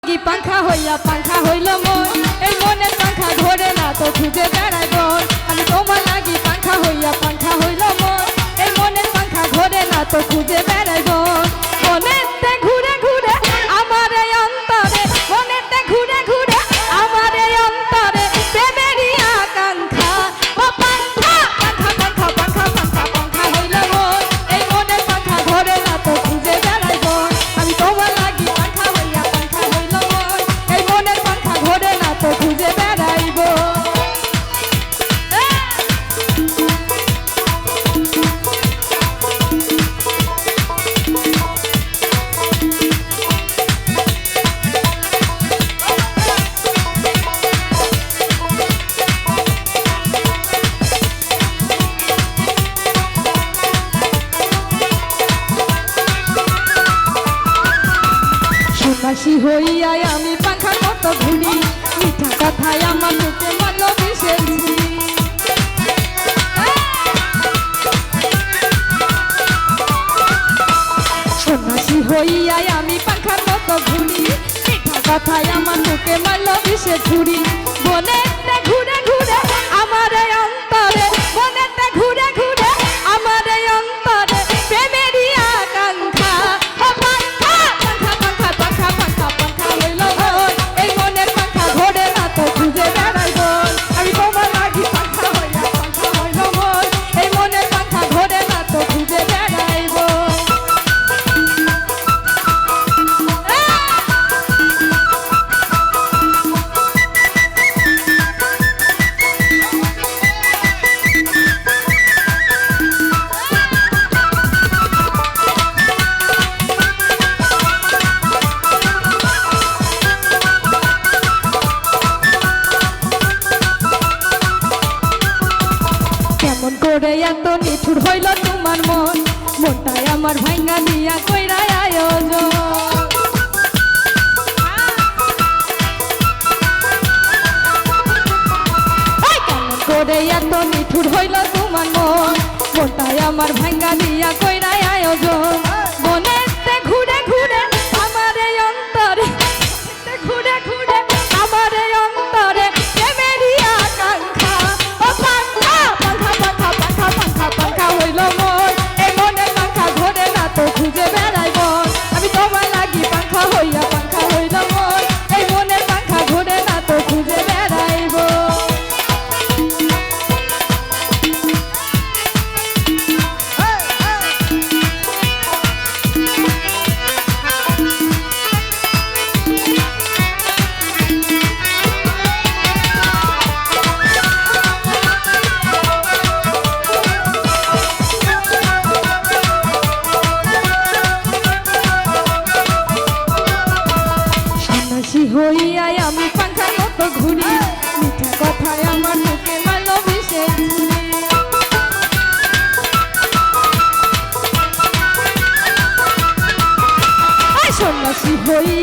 কি পাখা হইয়া পাখা হইল মন, এই মনের পাখা ধরে না তো খুঁজে বেড়াই বন। আমি তোমার লাগি পাখা হইয়া পাখা হইল মন, এই মনের পাখা ধরে না তো খুঁজে বেড়াই বন। মনেতে ঘুরে ঘুরে আমার এই অন্তরে, মনেতে ঘুরে ঘুরে আমার এই অন্তরে প্রেমেরই আকাঙ্ক্ষা। ও পাখা পাখা পাখা পাখা পাখা পাখা হইল মন, এই মনের পাখা ধরে না তো খুঁজে বেড়াই বন। আমি তোমার লাগি পাখা হইয়া পাখা হইল মন, এই মনের পাখা ধরে না তো খুঁজে বেড়াইব। সন্ন্যাসী হইয়াই আমি পাখার মতো ঘুরি, মিঠা কথায় আমার মুখে মারল বিষের ছুরি। সন্ন্যাসী হইয়াই আমি পাখার মতো ঘুরি, মিঠা কথায় আমার মুখে মারল বিষের ছুরি। বনেতে ঘুরে ঘুরে আমার এই অন্তরে, বনেতে ঘুরে ঘুরে আমার এই অন্তরে প্রেমেরই আকাঙ্ক্ষা। ও পাখা পাখা পাখা পাখা পাখা পাখা হইল মন, এই মনের পাখা ধরে না তো খুঁজে বেড়াই বন। আমি তোমার লাগি পাখা হইয়া পাখা হইল মন, এই মনের পাখা ধরে না তো খুঁজে বেড়াইব। কেমন করে এত নিঠুর হইল তোমার মন, মনটাই আমার ভাঙ্গা দিয়া কইরা আয়োজন। কেমন করে এত নিঠুর হইল তোমার মন, মনটাই আমার ভাঙ্গা দিয়া কইরা আয়োজন। মনেতে ঘুরে ঘুরে আমার এই অন্তরে, মনেতে ঘুরে ঘুরে আমার এই অন্তরে প্রেমেরই আকাঙ্ক্ষা। ও পাখা পাখা পাখা পাখা পাখা পাখা হইল মন, এই মনের পাখা ধরে না তো খুঁজে বেড়াই বন। আমি তোমার লাগি পাখা হইয়া পাখা হইল মন, এই মনের পাখা ধরে না তো খুঁজে বেড়াইব। সন্ন্যাসী হইয়াই আমি পাখার মতো ঘুরি, মিঠা কথায় আমার মুখে মারল বিষের ছুরি। সন্ন্যাসী হইয়া